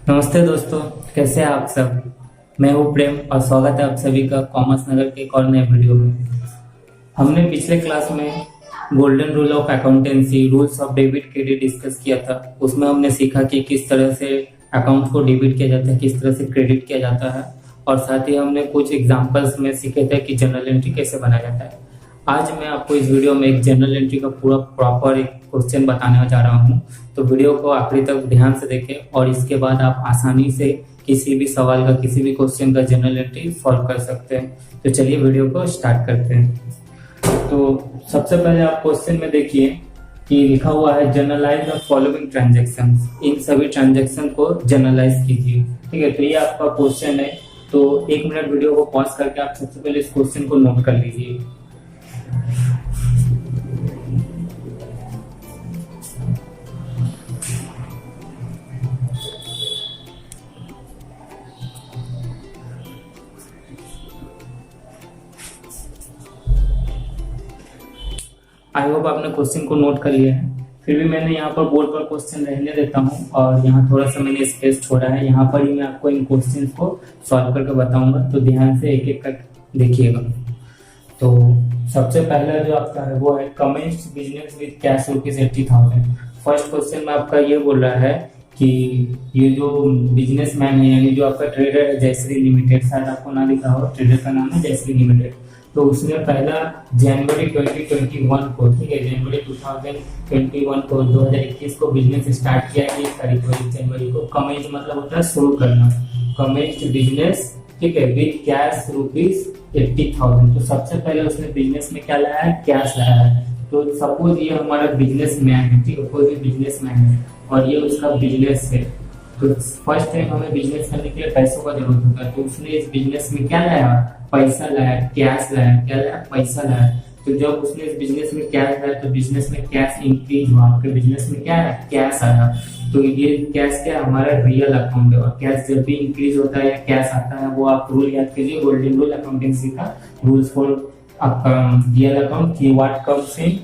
नमस्ते दोस्तों, कैसे हैं आप सब। मैं हूँ प्रेम और स्वागत है आप सभी का कॉमर्स नगर के एक और नए वीडियो में। हमने पिछले क्लास में golden rule of accountancy, rules of debit credit discuss किया था। उसमें हमने सीखा कि किस तरह से अकाउंट को डेबिट किया जाता है, किस तरह से क्रेडिट किया जाता है, और साथ ही हमने कुछ एग्जांपल्स में सीखे थे कि जनरल एंट्री कैसे बनाया जाता है। आज मैं आपको इस वीडियो में एक जनरल एंट्री का पूरा प्रॉपर एक क्वेश्चन बताने जा रहा हूँ। तो वीडियो को आखिरी तक ध्यान से देखें और इसके बाद आप आसानी से किसी भी सवाल का, किसी भी क्वेश्चन का जनरल एंट्री सॉल्व कर सकते हैं। तो चलिए वीडियो को स्टार्ट करते हैं। तो सबसे पहले आप क्वेश्चन में देखिए कि लिखा हुआ है जनरलाइज द फॉलोइंग ट्रांजेक्शन। इन सभी ट्रांजेक्शन को जनरलाइज कीजिए। ठीक है, तो ये आपका क्वेश्चन है। तो 1 मिनट वीडियो को पॉज करके आप सबसे पहले इस क्वेश्चन को नोट कर लीजिए। आई होप आपने क्वेश्चन को नोट कर लिया है। फिर भी मैंने यहाँ पर बोर्ड पर क्वेश्चन रहने देता हूँ और यहाँ थोड़ा सा मैंने स्पेस छोड़ा है। यहाँ पर ही मैं आपको इन क्वेश्चन को सॉल्व करके बताऊंगा, तो ध्यान से एक एक कर देखिएगा। तो सबसे पहला जो आपका है वो है commenced business with cash ₹80,000। First question में आपका ये बोल रहा है कि ये जो बिजनेसमैन है, यानी जो आपका ट्रेडर है जयश्री लिमिटेड, शायद आपको ना लिखा हो, ट्रेडर का नाम है जयश्री लिमिटेड। तो उसने पहला जनवरी 2021 को, ठीक है, जनवरी 2021 को 2021 को बिजनेस स्टार्ट किया है 1 तारीख को, 1 जनवरी को। कमेंस मतलब होता है शुरू करना, कमेंस्ड बिजनेस, ठीक है, विद कैश ₹80,000। तो सबसे पहले उसने बिजनेस में क्या लाया है, कैश लाया है। तो सपोज ये हमारा बिजनेस मैन है, ठीक है, कोई भी बिजनेस मैन है और ये उसका बिजनेस है। तो फर्स्ट टाइम हमें बिजनेस करने के लिए पैसों का जरूरत होता है। तो उसने इस बिजनेस में क्या लाया, पैसा लाया, कैश लाया, क्या लाया, पैसा लाया। तो जब उसने इस बिजनेस में कैश लाया तो बिजनेस में कैश इंक्रीज हुआ, आपके बिजनेस में क्या है, कैश आया। तो ये कैश क्या है, हमारा रियल अकाउंट है। और कैश जब भी इंक्रीज होता है या कैश आता है, वो आप रूल याद कीजिए, गोल्डन रूल अकाउंटेंसी का, रूल्स फॉर रियल अकाउंट की व्हाट कम्स इन,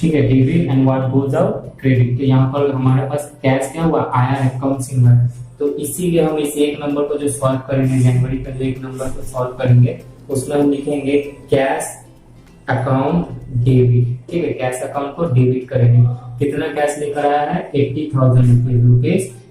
ठीक है, debit and what goes out credit. तो यहाँ पर हमारे पास कैश क्या हुआ, आया है, कम्स इन है। तो इसीलिए हम इस एक नंबर को जो सॉल्व करेंगे, जनवरी का जो एक नंबर को सॉल्व करेंगे, उसमें हम लिखेंगे कैश अकाउंट डेबिट। ठीक है, कैश अकाउंट को डेबिट करेंगे। कितना कैश लेकर आया है, ₹80,000,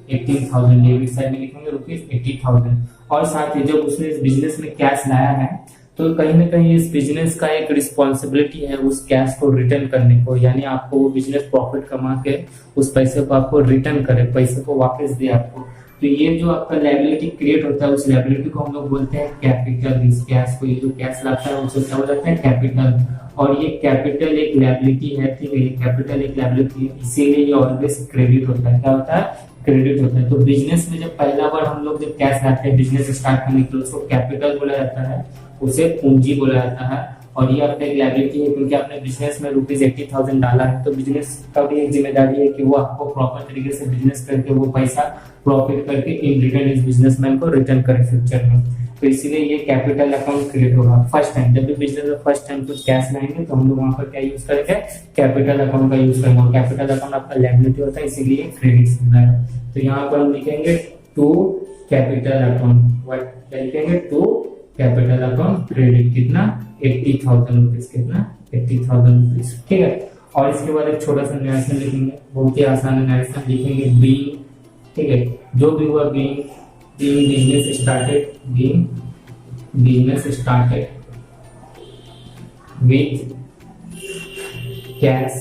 18,000। डेबिट साइड में लिखेंगे ₹80,000। और साथ ही जब उसने इस बिजनेस में कैश लाया है तो कहीं ना कहीं इस बिजनेस का एक रिस्पॉन्सिबिलिटी है उस कैश को रिटर्न करने को, यानी आपको वो बिजनेस प्रॉफिट कमा के उस पैसे को आपको रिटर्न करे, पैसे को वापस दे आपको। तो ये जो आपका लायबिलिटी क्रिएट होता है, उस लायबिलिटी को हम लोग बोलते हैं कैपिटल। इस कैश को, ये जो कैश लाता है उसको क्या बोलते हैं, कैपिटल। और ये कैपिटल एक लायबिलिटी है, ठीक है, ये कैपिटल एक लायबिलिटी है, इसीलिए ये ऑलवेज क्रेडिट होता है। क्या होता है, क्रेडिट होता है। तो बिजनेस में जब पहला बार हम लोग जब कैश लाते हैं बिजनेस स्टार्ट करने के लिए, उसको कैपिटल बोला जाता है, उसे पूंजी बोला जाता है। और ये आपका एक लायबिलिटी है क्योंकि आपने बिजनेस में ₹80,000 डाला है। तो बिजनेस का भी एक जिम्मेदारी है कि वो आपको प्रॉपर तरीके से बिजनेस करके वो पैसा प्रॉफिट करके इन रिटर्न इस बिजनेसमैन को रिटर्न करे फ्यूचर में। तो इसीलिए ये कैपिटल अकाउंट क्रिएट होगा फर्स्ट टाइम। जब भी बिजनेस में फर्स्ट टाइम कुछ कैश लाएंगे तो हम लोग वहां पर क्या यूज करेंगे, कैपिटल अकाउंट का यूज करेंगे। और कैपिटल अकाउंट आपका लायबिलिटी होता है, इसीलिए क्रेडिट है। तो यहाँ पर हम लिखेंगे टू कैपिटल अकाउंट, क्या लिखेंगे, टू कैपिटल अकाउंट क्रेडिट। कितना, ₹80,000, कितना, ₹80,000, ठीक है। और इसके बाद एक छोटा सा नरेशन लिखेंगे, बहुत ही आसान नरेशन लिखेंगे, बीइंग, ठीक है, जो भी हुआ, being business started, being business started with cash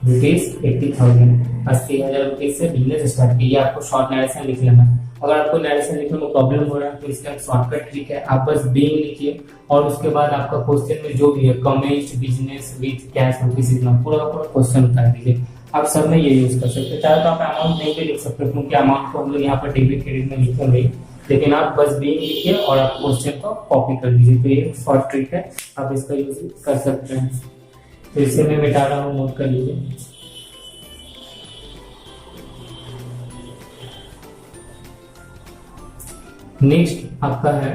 ₹80,000, ₹80,000 से बिजनेस स्टार्ट किया। आपको शॉर्ट नरेशन लिख लेना। अगर आपको नरेशन लिखने में प्रॉब्लम हो रहा है तो इसका एक शॉर्टकट ट्रिक है, आप बस बीइंग लिखिए और उसके बाद आपका क्वेश्चन में जो भी है कमेंस्ड बिजनेस विद कैश ₹, इतना पूरा पूरा क्वेश्चन उतार दीजिए। आप सब में ये यूज कर सकते हैं। चाहे तो आप अमाउंट नहीं भी लिख सकते क्योंकि अमाउंट को हम लोग यहाँ पर डेबिट क्रेडिट में लिखेंगे, लेकिन आप बस बीइंग लिखिए और आप क्वेश्चन को कॉपी कर दीजिए। तो ये शॉर्ट ट्रिक है, आप इसका यूज कर सकते हैं। तो इसे मैं मिटा रहा हूँ, नोट कर लीजिए। नेक्स्ट आपका है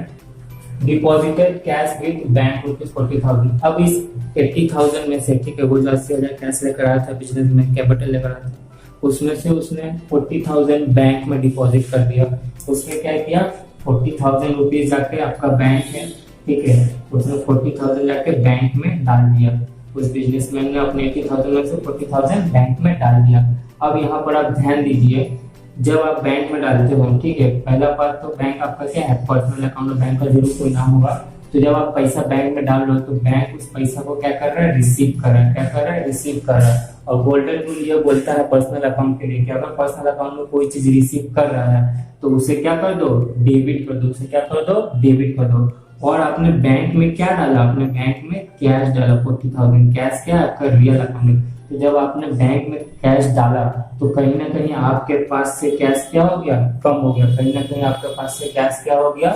डिपॉजिटेड कैश विद बैंक ₹40,000। अब इस 80,000 में से, ठीक है, वो जो 80,000 कैश लेकर आया था बिजनेस में, कैपिटल लेकर आया था, उसमें से उसने 40,000 बैंक में डिपॉजिट कर दिया। उसने क्या किया, 40,000 रुपीज जाके, आपका बैंक है ठीक है, उसने 40,000 जाके बैंक में डाल दिया। उस बिजनेसमैन ने अपने 80,000 में से 40,000 बैंक में डाल दिया। अब यहाँ पर आप ध्यान दीजिए, जब आप बैंक में डालते हो ठीक है, पहला बात तो बैंक आपका क्या है, पर्सनल अकाउंट में बैंक का जरूर कोई नाम होगा। तो जब आप पैसा बैंक में डाल रहे हो तो बैंक उस पैसा को क्या कर रहा है, रिसीव कर रहा है। क्या कर रहा है, रिसीव कर रहा है। और गोल्डन रूल ये बोलता है पर्सनल अकाउंट के लिए कि अगर पर्सनल अकाउंट में कोई चीज रिसीव कर रहा है तो उसे क्या कर दो, डेबिट कर दो। उसे क्या कर दो, डेबिट कर दो। और आपने बैंक में क्या डाला, आपने बैंक में कैश डाला 40,000। कैश क्या है, आपका रियल अकाउंट। तो जब आपने बैंक में कैश डाला तो कहीं ना कहीं आपके पास से कैश क्या हो गया, कम हो गया। कहीं ना कहीं आपके पास से कैश क्या हो गया,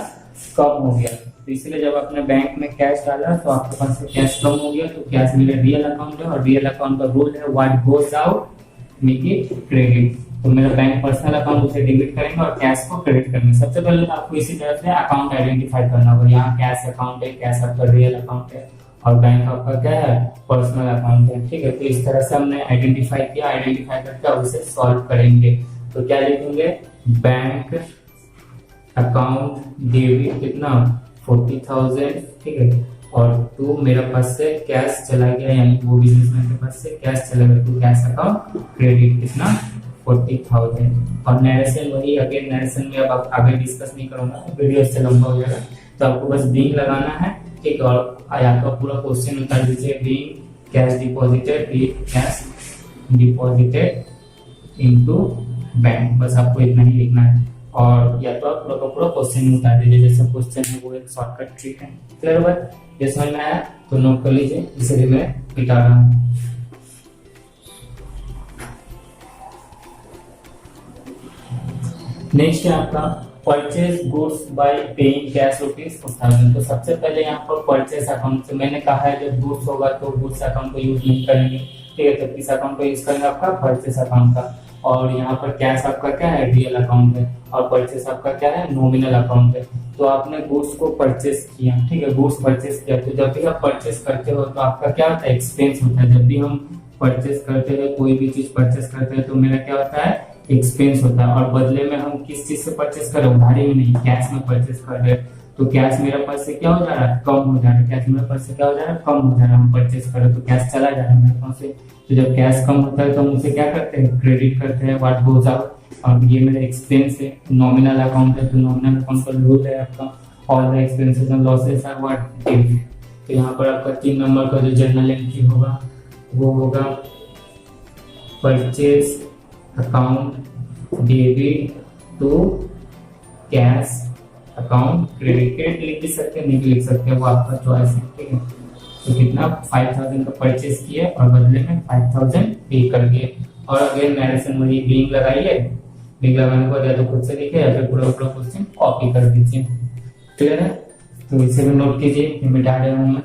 कम हो गया। तो इसलिए जब आपने बैंक में कैश डाला तो आपके पास से कैश कम हो गया। तो कैश मेरा रियल अकाउंट है और रियल अकाउंट का रूल है what goes out make it credit. तो मेरा बैंक पर्सनल अकाउंट उसे डेबिट करेंगे और कैश को क्रेडिट करेंगे। सबसे पहले तो आपको इसी तरह से अकाउंट आइडेंटिफाई करना होगा। यहाँ कैश अकाउंट है, कैश आपका रियल अकाउंट है और बैंक आपका क्या है, पर्सनल अकाउंट है ठीक है। तो इस तरह से हमने आइडेंटिफाई किया। आइडेंटिफाई करके उसे सॉल्व करेंगे। तो क्या लिखेंगे, बैंक अकाउंट डेबिट कितना 40,000 ठीक है, और टू मेरे पास से कैश चला गया, यानी वो बिजनेसमैन के पास से कैश चला गया तो कैश अकाउंट क्रेडिट कितना 40,000। और नरेशन वही, अगेन नरेशन में अब आगे डिस्कस नहीं करूंगा, वीडियो से लंबा हो जाएगा। तो आपको बस बिंग लगाना है ठीक है, और आपका पूरा क्वेश्चन निकाल दीजिए। Being cash deposited, cash deposited into bank, बस आपको इतना ही लिखना है। और या तो आप पूरा का पूरा क्वेश्चन उतार दीजिए, जैसा क्वेश्चन है वो एक शॉर्टकट ट्रिक है। क्लियर बात, ये समझ में आया तो नोट कर लीजिए, इसे भी मैं मिटा रहा हूँ। नेक्स्ट है आपका purchase goods by paying cash ₹40,000। तो सबसे पहले यहाँ पर परचेज अकाउंट से मैंने कहा है जब गुड्स होगा तो गुड्स अकाउंट को यूज नहीं करेंगे ठीक है। तो किस अकाउंट को यूज करेंगे, आपका परचेज अकाउंट का। और यहाँ पर कैश आपका क्या है, रियल अकाउंट है, और परचेस आपका क्या है, नॉमिनल अकाउंट है। तो आपने गुड्स को परचेस किया ठीक है, गुड्स परचेस किया। तो जब भी आप परचेस करते हो तो आपका क्या होता है, एक्सपेंस होता है। जब भी हम परचेस करते हैं, कोई भी चीज परचेस करते हैं तो मेरा क्या होता है, एक्सपेंस होता है। और बदले में हम किस चीज से परचेस कर रहे हैं, उधारी में नहीं, कैश में परचेस कर रहे हैं। तो कैश मेरे पास से क्या हो जा रहा है, कम हो जा रहा है। कैश मेरे पास से क्या हो जा रहा है, कम हो जा रहा है। हम परचेस कर रहे हैं तो कैश चला जा रहा है मेरे पास से। तो जब कैश कम होता है तो हम उसे क्या करते हैं, क्रेडिट करते हैं, व्हाट गोज आउट। और ये मेरा एक्सपेंस है, नॉमिनल अकाउंट है, तो नॉमिनल अकाउंट का रूल है आपका all the expenses and losses are what debit. तो यहाँ पर आपका 3 नंबर का जो जर्नल एंट्री होगा वो होगा purchase account debit to cash account credit. Credit लिख भी सकते हैं, नहीं भी लिख सकते, वो आपका चॉइस है ठीक है। तो कितना 5,000 का परचेस किया और बदले में 5,000 पे कर दिए। और अगेन नरेशन वही बिंग लगाइए, बिंग लगाने के बाद या तो खुद से लिखे या फिर पूरा पूरा क्वेश्चन कॉपी कर दीजिए। क्लियर है, तो इसे भी नोट कीजिए, मिटा रहा हूं मैं।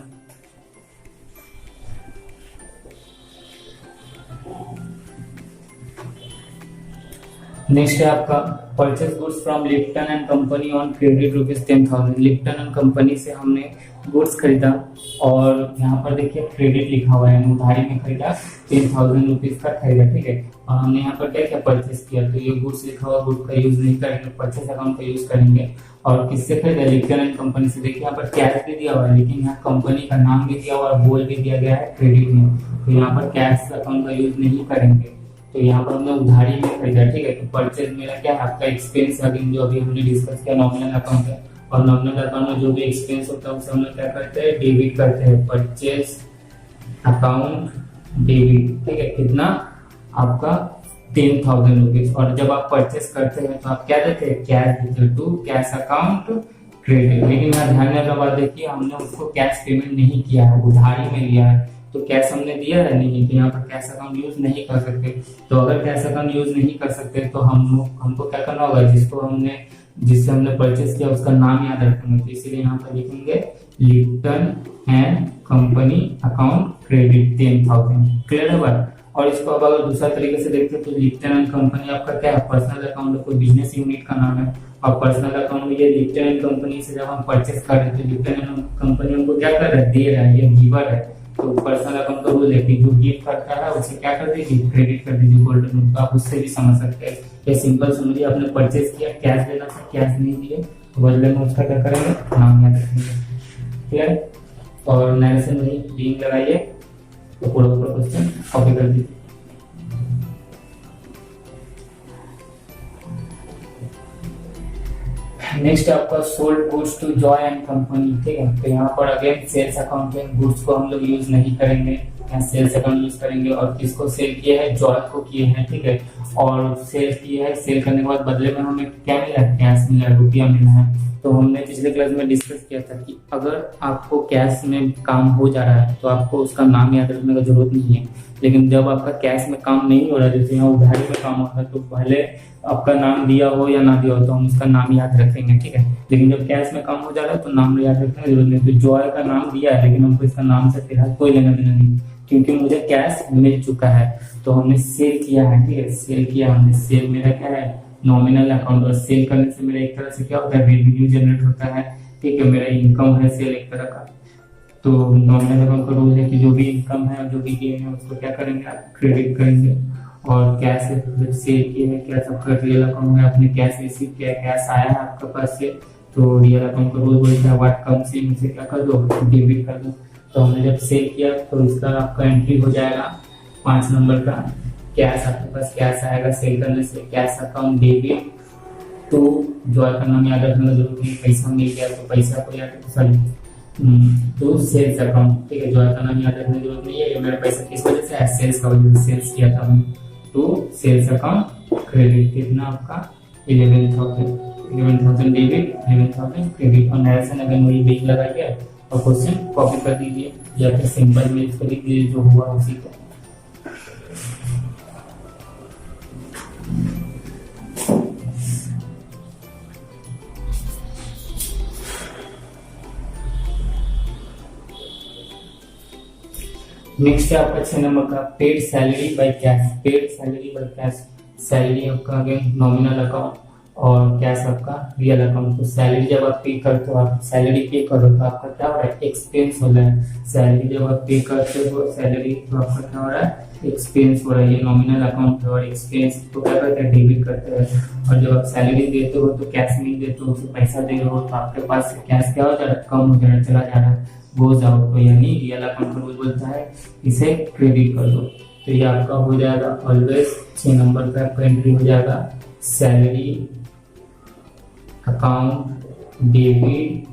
नेक्स्ट है आपका purchase goods from Lipton and company on credit ₹10,000। Lipton and company से हमने गुड्स खरीदा और यहाँ पर देखिए क्रेडिट लिखा हुआ है, उधारी में खरीदा, 10,000 रुपीज का खरीदा ठीक है। और हमने यहाँ पर क्या क्या परचेस किया, तो ये गुड्स लिखा हुआ, गुड का यूज नहीं करेंगे, परचेस अकाउंट का यूज करेंगे। और किससे खरीदा, लिप्टन एंड कंपनी से। देखिए यहाँ पर कैश भी दिया हुआ है, लेकिन यहाँ कंपनी का नाम भी दिया हुआ है, बोल भी दिया गया है क्रेडिट में। तो यहाँ पर कैश अकाउंट का यूज नहीं करेंगे। तो यहाँ पर हमने उधारी में खरीदा ठीक है। तो परचेज मेरा क्या है, आपका एक्सपेंस अगेन जो अभी हमने डिस्कस किया, नॉमिनल अकाउंट है। और नॉमिनल अकाउंट में जो भी एक्सपेंस होता है उसे हम लोग क्या करते हैं, डेबिट करते हैं, परचेज अकाउंट डेबिट ठीक है। कितना, आपका 10,000 रुपीज। और जब आप परचेस करते हैं तो आप क्या देते हैं, कैश देते हैं टू कैश अकाउंट क्रेडिट। लेकिन यहाँ ध्यान देने का बात देखिए, हमने उसको कैश पेमेंट नहीं किया है, उधारी में लिया है। तो कैश हमने दिया है नहीं, तो यहाँ पर कैश अकाउंट यूज नहीं कर सकते। तो अगर कैश अकाउंट यूज नहीं कर सकते तो हमको क्या करना होगा, जिससे हमने परचेस किया उसका नाम याद रखेंगे। तो इसीलिए यहाँ पर लिखेंगे Lipton and company account credit 10,000। Clear है बात। और इसको अब अगर दूसरा तरीके से देखते हैं तो लिप्टन एंड कंपनी आपका क्या है, पर्सनल अकाउंट, कोई बिजनेस यूनिट का नाम है। और पर्सनल अकाउंट में ये लिप्टन एंड कंपनी से जब हम परचेस कर रहे हैं तो लिप्टन एंड कंपनी हमको क्या कर रहा है, दे रहा है, ये गिवर है। तो पर्सनल अकाउंट का रूल है कि जो गिफ्ट करता है उसे क्या कर दीजिए, क्रेडिट कर दीजिए गोल्डन लोन। तो आप उससे भी समझ सकते हैं। ये सिंपल समझिए, आपने परचेज किया, कैश देना था, कैश नहीं दिए, बदले में उसका क्या करेंगे, नाम याद रखेंगे। ठीक है, और नरेशन वही बीइंग लगाइए, तो पूरा क्वेश्चन कॉपी कर दीजिए। नेक्स्ट आपका sold goods to Joy and company. ठीक है, तो यहाँ पर अगेन सेल्स अकाउंट में गुड्स को हम लोग यूज नहीं करेंगे, यहाँ सेल्स अकाउंट यूज करेंगे। और किसको सेल किया है, जॉय को किए हैं। ठीक है, और सेल किया है, सेल करने के बाद बदले में हमें क्या मिला, कैश मिला, रुपया मिला है। तो हमने पिछले क्लास में डिस्कस किया था कि अगर आपको कैश में काम हो जा रहा है तो आपको उसका नाम याद रखने का जरूरत नहीं है। लेकिन जब आपका कैश में काम नहीं हो रहा है, जैसे यहाँ उधारी में काम होता है, तो पहले आपका नाम दिया हो या ना दिया हो तो हम उसका नाम याद रखेंगे। ठीक है, लेकिन जब कैश में काम हो जा रहा है तो नाम याद रखने की जरूरत नहीं। तो जॉय का नाम दिया है, लेकिन हमको इसका नाम से फिलहाल कोई लेना देना नहीं, क्योंकि मुझे कैश मिल चुका है। तो हमने सेल किया है। ठीक है, सेल किया हमने, सेल मेरा क्या है, नॉमिनल अकाउंट। और सेल करने से मेरा एक तरह से क्या होता है, रेवेन्यू जनरेट होता है। ठीक है, मेरा इनकम है सेल एक तरह का। तो नॉमिनल अकाउंट का रूल है कि जो भी इनकम है, जो भी गेन है, उसको क्या करेंगे, क्रेडिट करेंगे। और कैश सेल किए है, कैश आपका रियल अकाउंट में आपने कैश रिसीव किया, कैश आया है आपके पास से, तो रियल अकाउंट का रूल बोलता है व्हाट कम्स इन, उसे क्या कर दो, डेबिट कर दो। तो हमने जब सेल किया तो इसका आपका एंट्री हो जाएगा 5 नंबर का, कैश आपके पास कैश आएगा सेल करने से, cash account debit to Joy का नाम याद रखने की जरूरत नहीं, पैसा मिल गया तो पैसा को याद, सॉरी टू सेल्स अकाउंट। ठीक है, जॉय का नाम याद रखने की जरूरत नहीं है, ये मेरा पैसा किस वजह से है, सेल्स का वजह से सेल्स किया था हमने। टू सेल्स अकाउंट क्रेडिट, कितना आपका 11,000 डेबिट, 11,000 क्रेडिट। और नरेशन अगर वही बीच लगाइए और क्वेश्चन कॉपी कर दीजिए, या फिर सिंपल में इसको लिख दीजिए जो हुआ उसी को। नेक्स्ट है आपका 6 नंबर का paid salary by cash. Paid salary by cash, salary आपका अगेन नॉमिनल अकाउंट और कैश आपका रियल अकाउंट। तो सैलरी जब आप पे करते हो, आप सैलरी पे करो तो आपका क्या हो रहा है, एक्सपेंस हो रहा है। सैलरी जब आप पे करते हो सैलरी, तो आपका क्या हो रहा है, एक्सपेंस हो रहा है। ये नॉमिनल अकाउंट है और एक्सपेंस को क्या करते हैं, डेबिट करते हैं। और जब आप सैलरी देते हो तो कैश नहीं देते हो, उसे पैसा दे रहे हो, तो आपके पास से कैश क्या हो जा रहा है, कम हो जा रहा है, चला जा रहा है, गोज आउट। तो यानी रियल अकाउंट का रूल बोलता है इसे क्रेडिट कर दो। तो ये आपका हो जाएगा ऑलवेज 6 नंबर का आपका एंट्री हो जाएगा, salary account debit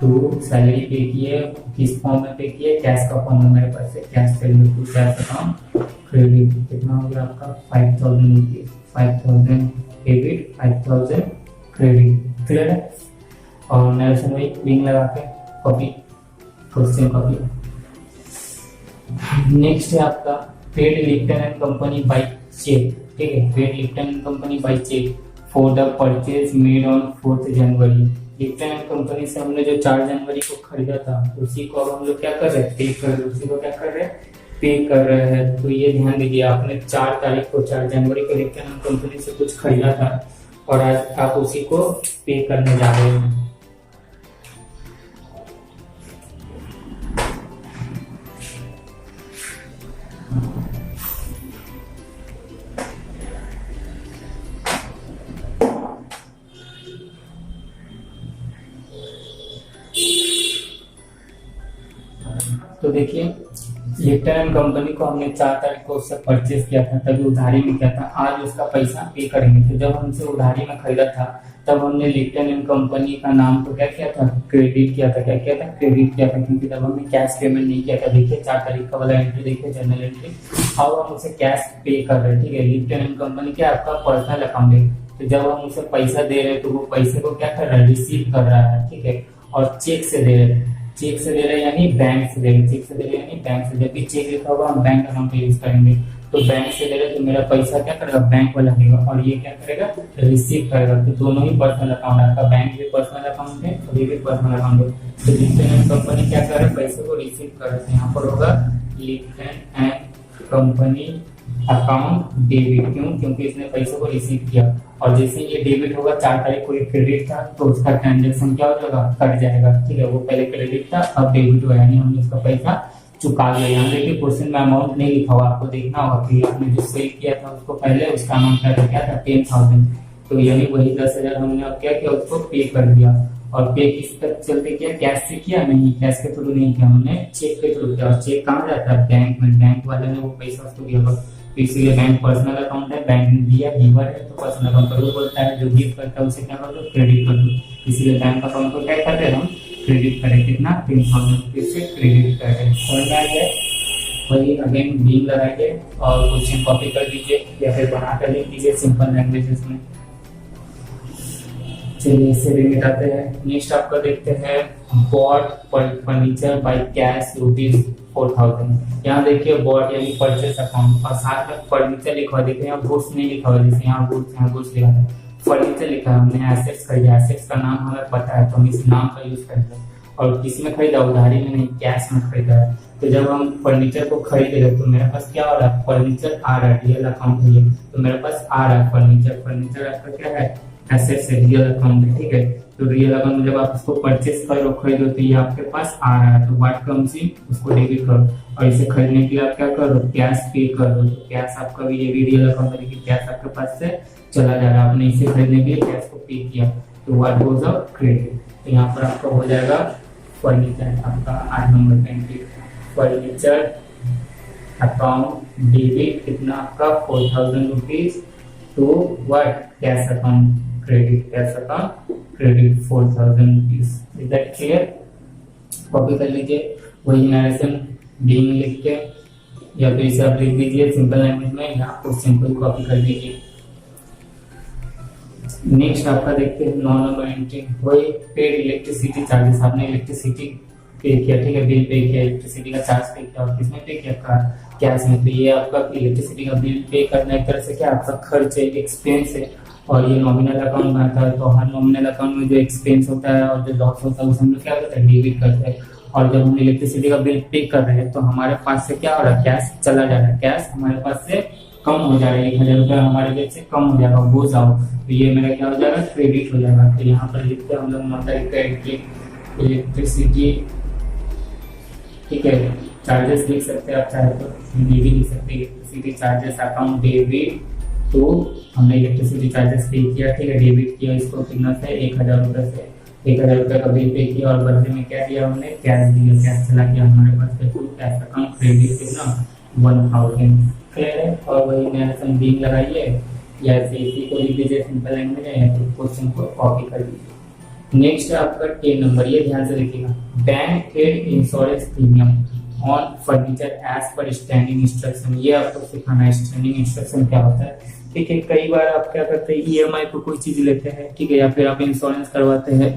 to, salary pay किए, किस फॉर्म में पे किए, कैश का फॉर्म में मेरे पास है, cash salary to cash account credit. कितना हो गया आपका 5,000 रुपीज, 5,000 डेबिट, 5,000 क्रेडिट। क्लियर है, और नरेशन वही लिंक लगा के कॉपी, क्वेश्चन कॉपी। नेक्स्ट है आपका paid Lipton and company by cheque. ठीक है, paid Lipton and company by cheque for the purchase made on 4 January. Lipton and company से हमने जो 4 जनवरी को खरीदा था उसी को अब हम लोग क्या कर रहे हैं, पे कर रहे हैं, उसी को क्या कर रहे हैं, पे कर रहे हैं। तो ये ध्यान दीजिए, आपने 4 तारीख को 4 जनवरी को लिप्टन एंड कंपनी से कुछ खरीदा था और आज आप उसी को पे करने जा रहे हैं। तो देखिए लिप्टन एंड कंपनी को हमने 4 तारीख को उससे परचेज किया था, तभी उधारी में किया था, आज उसका पैसा पे करेंगे। तो जब हमसे उधारी में खरीदा था तब हमने लिप्टन एंड कंपनी का नाम तो क्या किया था, क्रेडिट किया था। क्या किया था, क्रेडिट किया था, क्योंकि तब हमने कैश पेमेंट नहीं किया था। देखिए 4 तारीख का वाला एंट्री देखिए, जर्नल एंट्री, अब हम उसे कैश पे कर रहे हैं। ठीक है, लिप्टन एंड कंपनी क्या आपका पर्सनल अकाउंट है, तो जब हम उसे पैसा दे रहे हैं तो वो पैसे को क्या कर रहा है, रिसीव कर रहा है। ठीक है, और चेक से दे रहे हैं, चेक से दे रहे हैं यानी बैंक से दे रहे हैं, चेक से दे रहे हैं यानी बैंक से। जब भी चेक लिखा होगा हम बैंक अकाउंट यूज करेंगे, तो बैंक से दे रहे तो मेरा पैसा क्या करेगा, बैंक वाला देगा, और ये क्या करेगा, रिसीव करेगा। तो दोनों ही पर्सनल अकाउंट है, आपका बैंक भी पर्सनल अकाउंट है और ये भी पर्सनल अकाउंट है। तो लिप्टन कंपनी क्या कर रहा है, पैसे को रिसीव कर रहे हैं। यहाँ पर होगा Lipton and company account debit, क्यों, क्योंकि इसने पैसे को रिसीव किया। और जैसे ये डेबिट होगा, 4 तारीख को ये क्रेडिट था, तो उसका ट्रांजेक्शन क्या हो जाएगा, कट जाएगा। ठीक है, वो पहले क्रेडिट था अब डेबिट हुआ, यानी हमने उसका पैसा चुका गया। यहाँ देखिए क्वेश्चन में अमाउंट नहीं लिखा हुआ, आपको देखना होगा कि आपने जो सेल किया था उसको पहले उसका अमाउंट क्या था 10,000, तो यानी वही 10,000 हमने अब क्या किया उसको पे कर दिया। और पे किस पर चलते किया, कैश से किया नहीं, कैश के थ्रू नहीं किया, हमने चेक के थ्रू किया। और चेक कहाँ जाता है, बैंक में, बैंक वाले ने वो पैसा उसको दिया। तो इसीलिए बैंक पर्सनल अकाउंट है, बैंक ने दिया, गिवर है, तो पर्सनल अकाउंट पर वो बोलता है जो गिव करता है उसे क्या कर दो, क्रेडिट कर दो। इसीलिए बैंक अकाउंट को क्या कर रहे हैं हम, क्रेडिट करें। कितना 10,000 से क्रेडिट कर रहे हैं। समझ में आ गया, वही अगेन बीम लगाइए और क्वेश्चन कॉपी कर दीजिए या फिर बना कर लिख दीजिए सिंपल लैंग्वेजेस में। चलिए इससे भी मिटाते हैं। नेक्स्ट आपका देखते हैं बॉट फर्नीचर बाय कैश ₹4,000। यहाँ देखिए बॉट यानी परचेस अकाउंट और साथ में फर्नीचर लिखा हुआ, देखिए यहाँ गुड्स नहीं लिखा हुआ, जैसे यहाँ गुड्स लिखा है, फर्नीचर लिखा है। हमने एसेट्स खरीदा, एसेट्स का नाम हमें पता है तो हम इस नाम का यूज करेंगे। और किसमें खरीदा, उधारी में नहीं, कैश में खरीदा है। तो जब हम फर्नीचर को खरीद रहे तो मेरे पास क्या हो रहा है, फर्नीचर आ रहा है, रियल अकाउंट है ये, तो मेरे पास आ रहा है फर्नीचर। फर्नीचर आपका क्या है, एसेट्स है, रियल अकाउंट है, ठीक है। तो रियल अकाउंट में जब आप उसको परचेस करो, खरीदो, तो ये आपके पास आ रहा है, तो व्हाट कम्स इन, उसको डेबिट करो। और इसे खरीदने के लिए आप क्या करो, कैश पे कर दो। तो कैश आपका भी, ये भी रियल अकाउंट है लेकिन कैश आपके पास से चला जा रहा है, आपने इसे खरीदने के लिए कैश को पे किया, तो व्हाट गोज आउट, क्रेडिट। तो यहाँ पर आपका हो जाएगा फर्नीचर, आपका 8 नंबर का एंट्री, फर्नीचर अकाउंट डेबिट कितना आपका 4,000 rupees to what, cash account credit, cash account credit 4,000 rupees. Is that clear? Copy कर लीजिए, वही नरेशन बीइंग लिख के या तो इसे आप लिख दीजिए सिंपल लैंग्वेज में या क्वेश्चन को कॉपी कर दीजिए। नेक्स्ट आपका देखते हैं 9 नंबर एंट्री, वही पेड इलेक्ट्रिसिटी चार्जेस। आपने इलेक्ट्रिसिटी पे किया, ठीक है, बिल पे किया, इलेक्ट्रिसिटी का चार्ज पे किया, और किसमें पे किया, कैश में। तो ये आपका इलेक्ट्रिसिटी का बिल पे करना एक तरह से क्या आपका खर्च है, एक्सपेंस है। और ये नॉमिनल अकाउंट में आता है, तो हर नॉमिनल अकाउंट में जो एक्सपेंस होता है और जो लॉस होता है उसे हम लोग क्या करते हैं, डेबिट करते हैं। और जब हम इलेक्ट्रिसिटी का बिल पे कर रहे हैं तो हमारे पास से क्या हो रहा है, कैश चला जा रहा है, कैश हमारे पास से कम हो जा रहा है, 1,000 रुपया हमारे जेब से कम हो जाएगा, वो जाओ, तो ये मेरा क्या हो जाएगा, क्रेडिट हो जाएगा। तो यहाँ पर लिखते हैं हम लोग मंथली क्रेडिट इलेक्ट्रिसिटी, ठीक है, चार्जेस लिख सकते हैं आप चाहे तो, ये भी लिख सकते हैं इलेक्ट्रिसिटी चार्जेस अकाउंट डेबिट। तो हमने इलेक्ट्रिसिटी चार्जेस पे किया, ठीक है, डेबिट किया, इसको कितना से 1,000 रुपये से 1,000 रुपये का बिल पे किया और बदले में क्या दिया हमने, कैश दिया, कैश चला गया हमारे पास, तो कैश अकाउंट क्रेडिट कितना 1,000। क्लियर है? और वही नरेशन बीइंग लगाइए या ऐसे इसी को लिख दीजिए सिंपल लैंग्वेज में, या तो क्वेश्चन को कॉपी कर दीजिए। नेक्स्ट आपका 10 नंबर, ये ध्यान से देखिएगा, bank paid insurance premium on furniture as per standing instruction. ये आपको सिखाना है स्टैंडिंग इंस्ट्रक्शन क्या होता है, ठीक है। कई बार आप क्या करते हैं, ईएमआई पर कोई चीज लेते हैं, ठीक है, या फिर आप इंश्योरेंस करवाते हैं,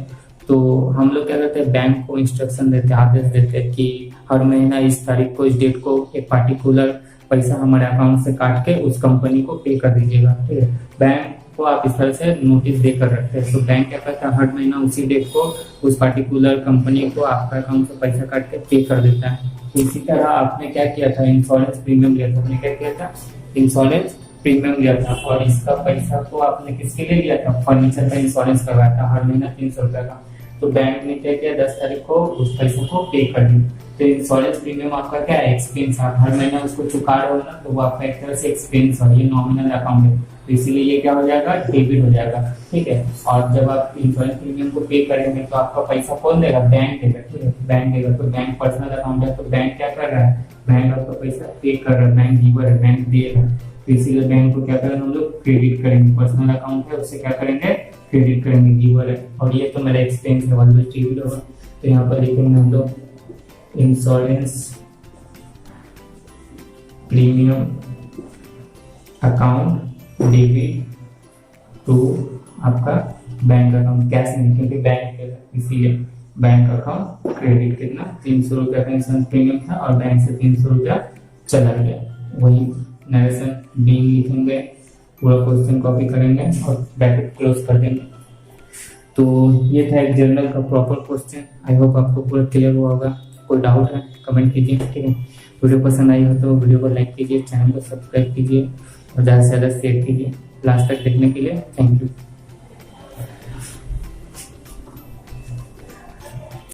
तो हम लोग क्या करते हैं, बैंक को इंस्ट्रक्शन देते हैं, आदेश देते हैं कि हर महीना इस तारीख को, इस डेट को एक पार्टिकुलर पैसा हमारे अकाउंट से काट के उस कंपनी को पे कर दीजिएगा, ठीक है। बैंक को आप इस तरह से नोटिस देकर रखते हैं, तो बैंक क्या करता है, हर महीना उसी डेट को उस पार्टिकुलर कंपनी को आपका अकाउंट से पैसा काट के पे कर देता है। इसी तरह आपने क्या किया था, इंश्योरेंस प्रीमियम लिया था, आपने क्या किया था, इंश्योरेंस प्रीमियम लिया था, और इसका पैसा तो आपने किसके लिए लिया था, फर्नीचर का इंश्योरेंस करवाया था, हर महीना 300 रुपए का। तो बैंक ने क्या किया, 10 तारीख को उस पैसे को पे कर दी। तो इंश्योरेंस प्रीमियम आपका क्या है, एक्सपेंस, आप हर महीना उसको चुका रहे हो ना, तो वो आपका एक तरह से एक्सपेंस है, ये नॉमिनल अकाउंट है, तो इसीलिए ये क्या हो जाएगा, डेबिट हो जाएगा, ठीक है। और जब आप इंश्योरेंस प्रीमियम को पे करेंगे तो आपका पैसा कौन देगा, बैंक देगा, ठीक है, बैंक देगा। तो बैंक पर्सनल अकाउंट है, तो बैंक क्या कर रहा है, बैंक आपका पैसा पे कर रहा है, बैंक गिवर है, बैंक देगा, तो इसीलिए बैंक को क्या करेंगे हम लोग, क्रेडिट करेंगे। पर्सनल अकाउंट है उससे क्या करेंगे, क्रेडिट करेंगे, गिवर है। और ये तो मेरा एक्सपेंस है, वाला डेबिट होगा। तो यहाँ पर लिखेंगे हम लोग insurance premium account debit to आपका बैंक अकाउंट, कैश नहीं क्योंकि बैंक है इसीलिए बैंक अकाउंट क्रेडिट, कितना 300 रुपया का इंश्योरेंस प्रीमियम था और बैंक से 300 रुपया चला गया। वही नरेशन बीइंग लिखेंगे, पूरा क्वेश्चन कॉपी करेंगे और ब्रैकेट क्लोज कर देंगे। तो ये था एक जर्नल का प्रॉपर क्वेश्चन। आई होप आपको पूरा क्लियर हुआ होगा। कोई डाउट है कमेंट कीजिए, ठीक है। वीडियो पसंद आई हो तो वीडियो को लाइक कीजिए, चैनल को सब्सक्राइब कीजिए और ज़्यादा से ज़्यादा शेयर कीजिए। लास्ट तक देखने के लिए थैंक यू।